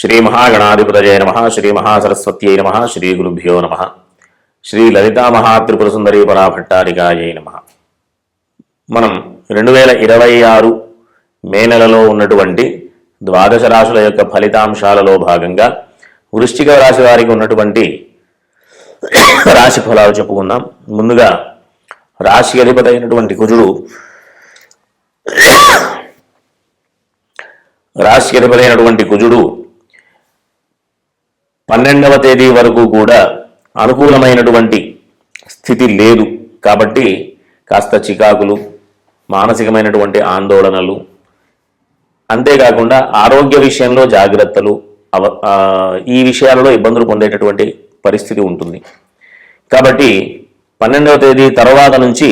శ్రీ మహాగణాధిపతయే నమః శ్రీ మహాసరస్వత్యై నమః శ్రీ గురుభ్యో నమః శ్రీ లలితా మహాత్రిపుర సుందరీ పరాభట్టారికాయై నమః. మనం 2026 మే నెలలో ఉన్నటువంటి ద్వాదశ రాశుల యొక్క ఫలితాంశాలలో భాగంగా వృశ్చిక రాశి వారికి ఉన్నటువంటి రాశి ఫలాలు చెప్పుకుందాం. ముందుగా రాశి అధిపతి అయినటువంటి కుజుడు 12వ తేదీ వరకు కూడా అనుకూలమైనటువంటి స్థితి లేదు. కాబట్టి కాస్త చికాకులు, మానసికమైనటువంటి ఆందోళనలు, అంతేకాకుండా ఆరోగ్య విషయంలో జాగ్రత్తలు, ఈ విషయాలలో ఇబ్బందులు పొందేటటువంటి పరిస్థితి ఉంటుంది. కాబట్టి 12వ తేదీ తర్వాత నుంచి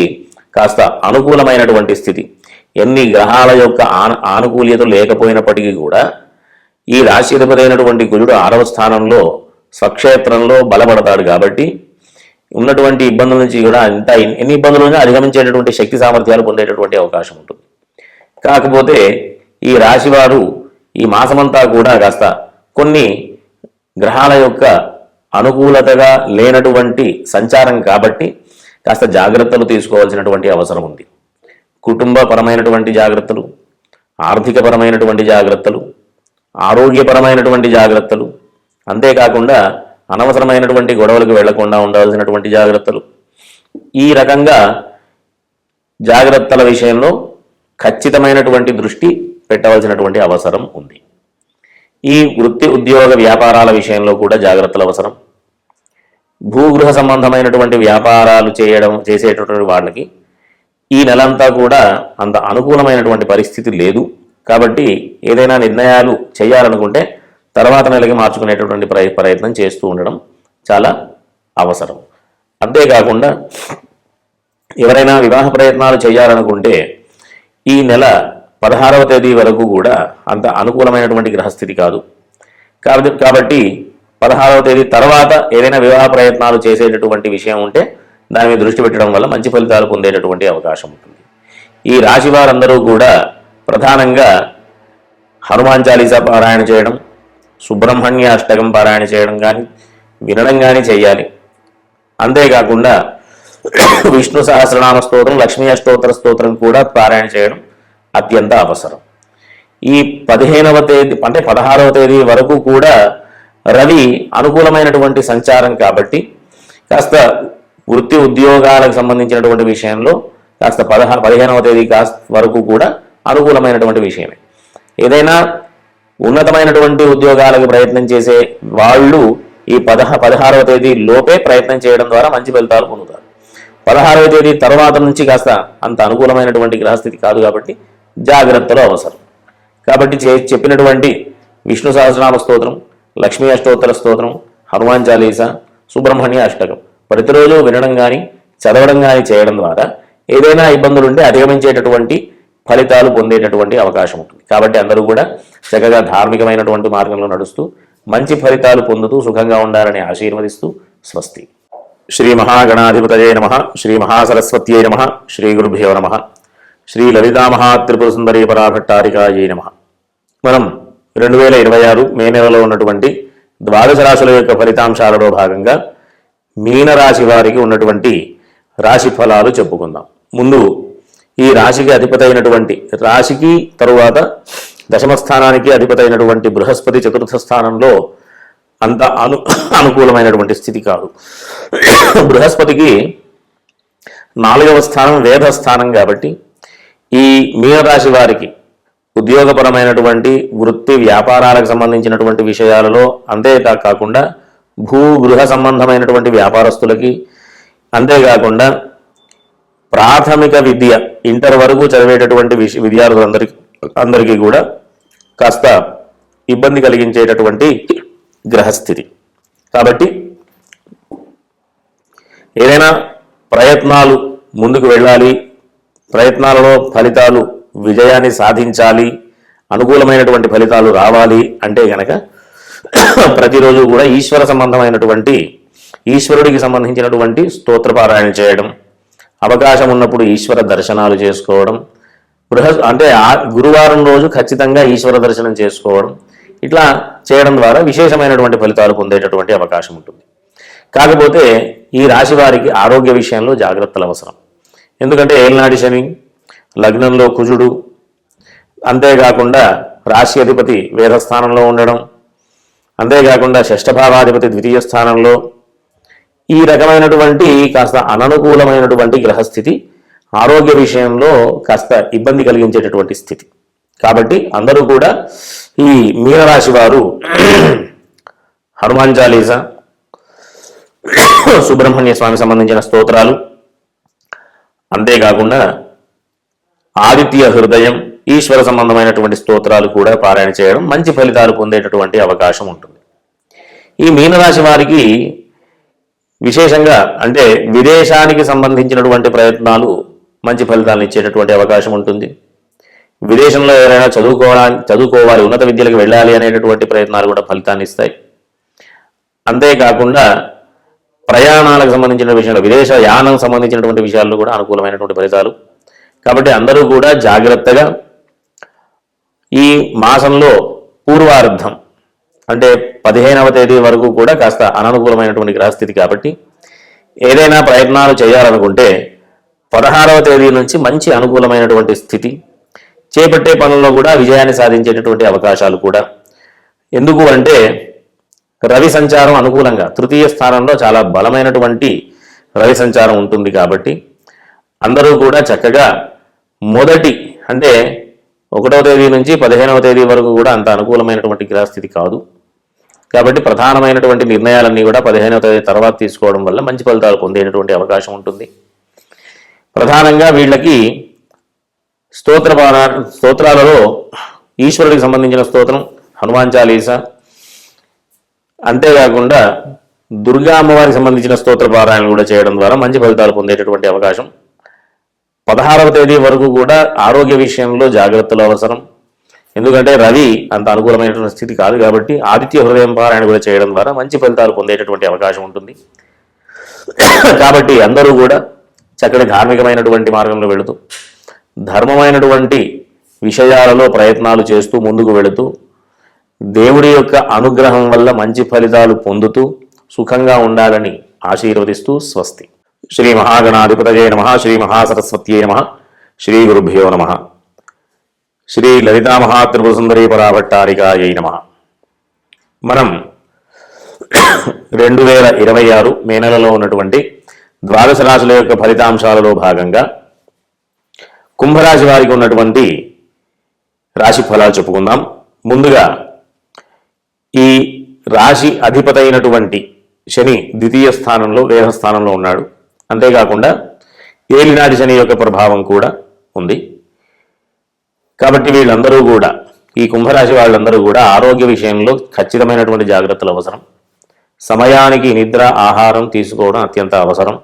కాస్త అనుకూలమైనటువంటి స్థితి, ఎన్ని గ్రహాల యొక్క ఆనుకూల్యత లేకపోయినప్పటికీ కూడా ఈ రాశిధిపతి అయినటువంటి కుజుడు 6వ స్థానంలో స్వక్షేత్రంలో బలపడతాడు. కాబట్టి ఉన్నటువంటి ఇబ్బందుల నుంచి కూడా ఎన్ని ఇబ్బందులను అధిగమించేటటువంటి శక్తి సామర్థ్యాలు పొందేటటువంటి అవకాశం ఉంటుంది. కాకపోతే ఈ రాశివారు ఈ మాసమంతా కూడా కాస్త కొన్ని గ్రహాల యొక్క అనుకూలతగా లేనటువంటి సంచారం కాబట్టి కాస్త జాగ్రత్తలు తీసుకోవాల్సినటువంటి అవసరం ఉంది. కుటుంబపరమైనటువంటి జాగ్రత్తలు, ఆర్థికపరమైనటువంటి జాగ్రత్తలు, ఆరోగ్యపరమైనటువంటి జాగ్రత్తలు, అంతేకాకుండా అనవసరమైనటువంటి గొడవలకు వెళ్లకుండా ఉండాల్సినటువంటి జాగ్రత్తలు, ఈ రకంగా జాగ్రత్తల విషయంలో ఖచ్చితమైనటువంటి దృష్టి పెట్టవలసినటువంటి అవసరం ఉంది. ఈ వృత్తి ఉద్యోగ వ్యాపారాల విషయంలో కూడా జాగ్రత్తలు అవసరం. భూగృహ సంబంధమైనటువంటి వ్యాపారాలు చేసేటటువంటి వాళ్ళకి ఈ నెలంతా కూడా అంత అనుకూలమైనటువంటి పరిస్థితి లేదు. కాబట్టి ఏదైనా నిర్ణయాలు చేయాలనుకుంటే తర్వాత నెలకి మార్చుకునేటటువంటి ప్రయత్నం చేస్తూ ఉండడం చాలా అవసరం. అంతేకాకుండా ఎవరైనా వివాహ ప్రయత్నాలు చేయాలనుకుంటే ఈ నెల 16వ తేదీ వరకు కూడా అంత అనుకూలమైనటువంటి గ్రహస్థితి కాదు. కాబట్టి 16వ తేదీ తర్వాత ఏదైనా వివాహ ప్రయత్నాలు చేసేటటువంటి విషయం ఉంటే దాని మీద దృష్టి పెట్టడం వల్ల మంచి ఫలితాలు పొందేటటువంటి అవకాశం ఉంటుంది. ఈ రాశి వారందరూ కూడా ప్రధానంగా హనుమాన్ చాలీసా పారాయణ చేయడం, సుబ్రహ్మణ్య అష్టకం పారాయణ చేయడం కానీ వినడం కానీ చేయాలి. అంతేకాకుండా విష్ణు సహస్రనామ స్తోత్రం, లక్ష్మీ అష్టోత్తర స్తోత్రం కూడా పారాయణ చేయడం అత్యంత అవసరం. ఈ 15వ తేదీ అంటే 16వ తేదీ వరకు కూడా రవి అనుకూలమైనటువంటి సంచారం కాబట్టి కాస్త వృత్తి ఉద్యోగాలకు సంబంధించినటువంటి విషయంలో కాస్త 15వ తేదీ వరకు కూడా అనుకూలమైనటువంటి విషయమే. ఏదైనా ఉన్నతమైనటువంటి ఉద్యోగాలకు ప్రయత్నం చేసే వాళ్ళు ఈ 16వ తేదీ లోపే ప్రయత్నం చేయడం ద్వారా మంచి ఫలితాలు పొందుతారు. 16వ తేదీ తర్వాత నుంచి కాస్త అంత అనుకూలమైనటువంటి గ్రహస్థితి కాదు కాబట్టి జాగ్రత్తలు అవసరం. కాబట్టి చెప్పినటువంటి విష్ణు సహస్రనామ స్తోత్రం, లక్ష్మీ అష్టోత్తర స్తోత్రం, హనుమాన్ చాలీసా, సుబ్రహ్మణ్య అష్టకం ప్రతిరోజు వినడం కానీ చదవడం కానీ చేయడం ద్వారా ఏదైనా ఇబ్బందులు ఉంటే అధిగమించేటటువంటి ఫలితాలు పొందేటటువంటి అవకాశం ఉంటుంది. కాబట్టి అందరూ కూడా చక్కగా ధార్మికమైనటువంటి మార్గంలో నడుస్తూ మంచి ఫలితాలు పొందుతూ సుఖంగా ఉండాలని ఆశీర్వదిస్తూ స్వస్తి. శ్రీ మహాగణాధిపతయే నమః శ్రీ మహాసరస్వత్యై నమః శ్రీ గురుభ్యో నమః శ్రీ లలితా మహాత్రిపుర సుందరీ పరాభట్టారికాయై నమః. మనం 2026 మే నెలలో ఉన్నటువంటి ద్వాదశ రాశుల యొక్క ఫలితాంశాలలో భాగంగా మీనరాశి వారికి ఉన్నటువంటి రాశి ఫలాలు చెప్పుకుందాం. ముందు ఈ రాశికి అధిపతి అయినటువంటి రాశికి తరువాత దశమ స్థానానికి అధిపతి అయినటువంటి బృహస్పతి 4వ స్థానంలో అంత అనుకూలమైనటువంటి స్థితి కాదు. బృహస్పతికి 4వ స్థానం వేద స్థానం కాబట్టి ఈ మీనరాశి వారికి ఉద్యోగపరమైనటువంటి వృత్తి వ్యాపారాలకు సంబంధించినటువంటి విషయాలలో, అంతేకాకుండా భూగృహ సంబంధమైనటువంటి వ్యాపారస్తులకి, అంతేకాకుండా ప్రాథమిక విద్య ఇంటర్ వరకు చదివేటటువంటి విద్యార్థులందరికీ కూడా కాస్త ఇబ్బంది కలిగించేటటువంటి గ్రహస్థితి. కాబట్టి ఏదైనా ప్రయత్నాలు ముందుకు వెళ్ళాలి, ప్రయత్నాలలో ఫలితాలు విజయాన్ని సాధించాలి, అనుకూలమైనటువంటి ఫలితాలు రావాలి అంటే గనక ప్రతిరోజు కూడా ఈశ్వరుడికి సంబంధించినటువంటి స్తోత్రపారాయణ చేయడం, అవకాశం ఉన్నప్పుడు ఈశ్వర దర్శనాలు చేసుకోవడం, గురువారం రోజు ఖచ్చితంగా ఈశ్వర దర్శనం చేసుకోవడం, ఇట్లా చేయడం ద్వారా విశేషమైనటువంటి ఫలితాలు పొందేటటువంటి అవకాశం ఉంటుంది. కాకపోతే ఈ రాశి వారికి ఆరోగ్య విషయంలో జాగ్రత్తలు అవసరం. ఎందుకంటే ఏలినాటి శని, లగ్నంలో కుజుడు, అంతేకాకుండా రాశి అధిపతి వేదస్థానంలో ఉండడం, అంతేకాకుండా షష్ఠభావాధిపతి ద్వితీయ స్థానంలో, ఈ రకమైనటువంటి కాస్త అననుకూలమైనటువంటి గ్రహస్థితి ఆరోగ్య విషయంలో కాస్త ఇబ్బంది కలిగించేటటువంటి స్థితి. కాబట్టి అందరూ కూడా ఈ మీనరాశి వారు హనుమాన్ చాలీసా, సుబ్రహ్మణ్య స్వామి సంబంధించిన స్తోత్రాలు, అంతేకాకుండా ఆదిత్య హృదయం, ఈశ్వర సంబంధమైనటువంటి స్తోత్రాలు కూడా పారాయణ చేయడం మంచి ఫలితాలు పొందేటటువంటి అవకాశం ఉంటుంది. ఈ మీనరాశి వారికి విశేషంగా అంటే విదేశానికి సంబంధించినటువంటి ప్రయత్నాలు మంచి ఫలితాలను ఇచ్చేటటువంటి అవకాశం ఉంటుంది. విదేశంలో ఎవరైనా చదువుకోవాలి, ఉన్నత విద్యలకు వెళ్ళాలి అనేటటువంటి ప్రయత్నాలు కూడా ఫలితాన్ని ఇస్తాయి. అంతేకాకుండా ప్రయాణాలకు సంబంధించిన విషయంలో, విదేశ యానం సంబంధించినటువంటి విషయాల్లో కూడా అనుకూలమైనటువంటి ఫలితాలు. కాబట్టి అందరూ కూడా జాగ్రత్తగా ఈ మాసంలో పూర్వార్ధం అంటే 15వ తేదీ వరకు కూడా కాస్త అననుకూలమైనటువంటి గ్రహస్థితి. కాబట్టి ఏదైనా ప్రయత్నాలు చేయాలనుకుంటే 16వ తేదీ నుంచి మంచి అనుకూలమైనటువంటి స్థితి, చేపట్టే పనుల్లో కూడా విజయాన్ని సాధించేటటువంటి అవకాశాలు కూడా. ఎందుకు అంటే రవి సంచారం అనుకూలంగా తృతీయ స్థానంలో చాలా బలమైనటువంటి రవి సంచారం ఉంటుంది. కాబట్టి అందరూ కూడా చక్కగా మొదటి అంటే 1వ తేదీ నుంచి 15వ తేదీ వరకు కూడా అంత అనుకూలమైనటువంటి గ్రహస్థితి కాదు. కాబట్టి ప్రధానమైనటువంటి నిర్ణయాలన్నీ కూడా 15వ తేదీ తర్వాత తీసుకోవడం వల్ల మంచి ఫలితాలు పొందేటటువంటి అవకాశం ఉంటుంది. ప్రధానంగా వీళ్ళకి స్తోత్రాలలో ఈశ్వరుడికి సంబంధించిన స్తోత్రం హనుమాన్ చాలీసా, అంతేకాకుండా దుర్గా అమ్మవారికి సంబంధించిన స్తోత్ర పారాయణ కూడా చేయడం ద్వారా మంచి ఫలితాలు పొందేటటువంటి అవకాశం. 16వ తేదీ వరకు కూడా ఆరోగ్య విషయంలో జాగ్రత్తలు అవసరం. ఎందుకంటే రవి అంత అనుకూలమైనటువంటి స్థితి కాదు. కాబట్టి ఆదిత్య హృదయం పారాయణ కూడా చేయడం ద్వారా మంచి ఫలితాలు పొందేటటువంటి అవకాశం ఉంటుంది. కాబట్టి అందరూ కూడా చక్కటి ధార్మికమైనటువంటి మార్గంలో వెళుతూ, ధర్మమైనటువంటి విషయాలలో ప్రయత్నాలు చేస్తూ ముందుకు వెళుతూ, దేవుడి యొక్క అనుగ్రహం వల్ల మంచి ఫలితాలు పొందుతూ సుఖంగా ఉండాలని ఆశీర్వదిస్తూ స్వస్తి. శ్రీ మహాగణాధిపతయే నమః, శ్రీ మహాసరస్వత్యై నమః, శ్రీ గురుభ్యో నమః, శ్రీ లలితా మహాత్రిపురసుందరీ పరాభట్టారికాయై నమః. మనం 2026 మే నెలలో ఉన్నటువంటి ద్వాదశ రాశుల యొక్క ఫలితాంశాలలో భాగంగా కుంభరాశి వారికి ఉన్నటువంటి రాశి ఫలాలు చెప్పుకుందాం. ముందుగా ఈ రాశి అధిపతి అయినటువంటి శని ద్వితీయ స్థానంలో వేదస్థానంలో ఉన్నాడు. అంతేకాకుండా ఏలినాటి శని యొక్క ప్రభావం కూడా ఉంది. కాబట్టి వీళ్ళందరూ కూడా ఈ కుంభరాశి వాళ్ళందరూ కూడా ఆరోగ్య విషయంలో ఖచ్చితమైనటువంటి జాగ్రత్తలు అవసరం. సమయానికి నిద్ర, ఆహారం తీసుకోవడం అత్యంత అవసరం.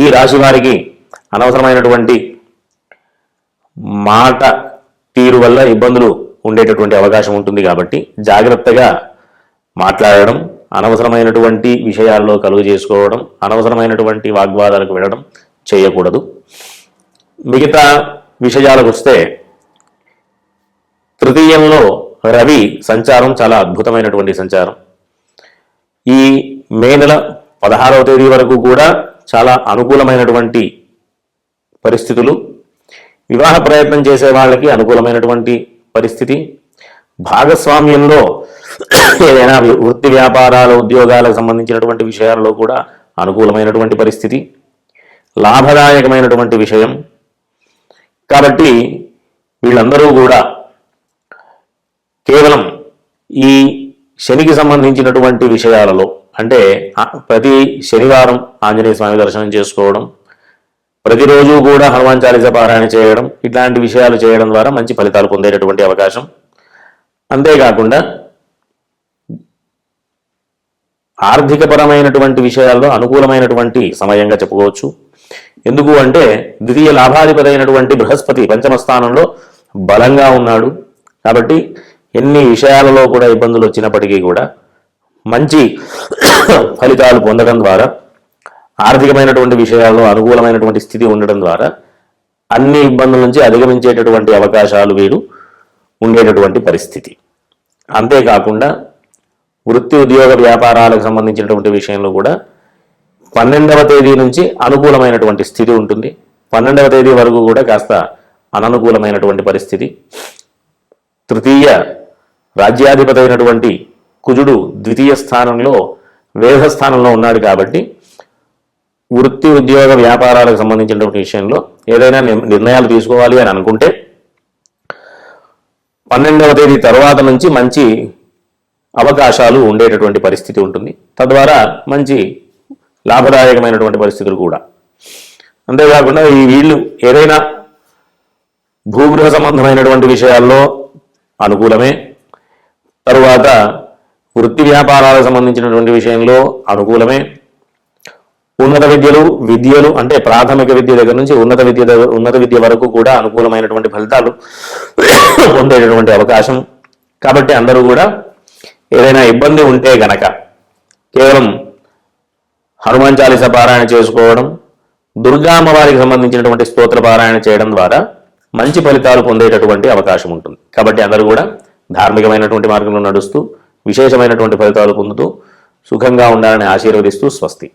ఈ రాశి వారికి అనవసరమైనటువంటి మాట తీరు వల్ల ఇబ్బందులు ఉండేటటువంటి అవకాశం ఉంటుంది. కాబట్టి జాగ్రత్తగా మాట్లాడడం, అనవసరమైనటువంటి విషయాల్లో కలుగు చేసుకోవడం, అనవసరమైనటువంటి వాగ్వాదాలకు వెళ్ళడం చేయకూడదు. మిగతా విషయాలకు వస్తే తృతీయంలో రవి సంచారం చాలా అద్భుతమైనటువంటి సంచారం. ఈ మే నెల 16వ తేదీ వరకు కూడా చాలా అనుకూలమైనటువంటి పరిస్థితులు. వివాహ ప్రయత్నం చేసే వాళ్ళకి అనుకూలమైనటువంటి పరిస్థితి. భాగస్వామ్యంలో ఏదైనా వృత్తి వ్యాపారాలు, ఉద్యోగాలకు సంబంధించినటువంటి విషయాల్లో కూడా అనుకూలమైనటువంటి పరిస్థితి, లాభదాయకమైనటువంటి విషయం. కాబట్టి వీళ్ళందరూ కూడా కేవలం ఈ శనికి సంబంధించినటువంటి విషయాలలో అంటే ప్రతి శనివారం ఆంజనేయ స్వామి దర్శనం చేసుకోవడం, ప్రతిరోజు కూడా హనుమాన్ చాలీసా పారాయణ చేయడం, ఇట్లాంటి విషయాలు చేయడం ద్వారా మంచి ఫలితాలు పొందేటటువంటి అవకాశం. అంతేకాకుండా ఆర్థికపరమైనటువంటి విషయాల్లో అనుకూలమైనటువంటి సమయంగా చెప్పుకోవచ్చు. ఎందుకు అంటే ద్వితీయ లాభాధిపతి అయినటువంటి బృహస్పతి పంచమ స్థానంలో బలంగా ఉన్నాడు. కాబట్టి ఎన్ని విషయాలలో కూడా ఇబ్బందులు వచ్చినప్పటికీ కూడా మంచి ఫలితాలు పొందడం ద్వారా, ఆర్థికమైనటువంటి విషయాల్లో అనుకూలమైనటువంటి స్థితి ఉండడం ద్వారా అన్ని ఇబ్బందుల నుంచి అధిగమించేటటువంటి అవకాశాలు వీరు ఉండేటటువంటి పరిస్థితి. అంతేకాకుండా వృత్తి ఉద్యోగ వ్యాపారాలకు సంబంధించినటువంటి విషయంలో కూడా 12వ తేదీ నుంచి అనుకూలమైనటువంటి స్థితి ఉంటుంది. 12వ తేదీ వరకు కూడా కాస్త అననుకూలమైనటువంటి పరిస్థితి. తృతీయ రాజ్యాధిపతి అయినటువంటి కుజుడు ద్వితీయ స్థానంలో వేధ స్థానంలో ఉన్నాడు కాబట్టి వృత్తి ఉద్యోగ వ్యాపారాలకు సంబంధించినటువంటి విషయంలో ఏదైనా నిర్ణయాలు తీసుకోవాలి అని అనుకుంటే 12వ తేదీ తర్వాత నుంచి మంచి అవకాశాలు ఉండేటటువంటి పరిస్థితి ఉంటుంది. తద్వారా మంచి లాభదాయకమైనటువంటి పరిస్థితులు కూడా. అంతేకాకుండా ఈ వీళ్ళు ఏదైనా భూగృహ సంబంధమైనటువంటి విషయాల్లో అనుకూలమే. తరువాత వృత్తి వ్యాపారాలకు సంబంధించినటువంటి విషయంలో అనుకూలమే. ఉన్నత విద్యలు అంటే ప్రాథమిక విద్య దగ్గర నుంచి ఉన్నత విద్య వరకు కూడా అనుకూలమైనటువంటి ఫలితాలు పొందేటటువంటి అవకాశం. కాబట్టి అందరూ కూడా ఏదైనా ఇబ్బంది ఉంటే గనక కేవలం హనుమాన్ చాలీసా పారాయణ చేసుకోవడం, దుర్గా అమ్మవారికి సంబంధించినటువంటి స్తోత్ర పారాయణ చేయడం ద్వారా మంచి ఫలితాలు పొందేటటువంటి అవకాశం ఉంటుంది. కాబట్టి అందరూ కూడా ధార్మికమైనటువంటి మార్గంలో నడుస్తూ విశేషమైనటువంటి ఫలితాలు పొందుతూ సుఖంగా ఉండాలని ఆశీర్వదిస్తూ స్వస్తి.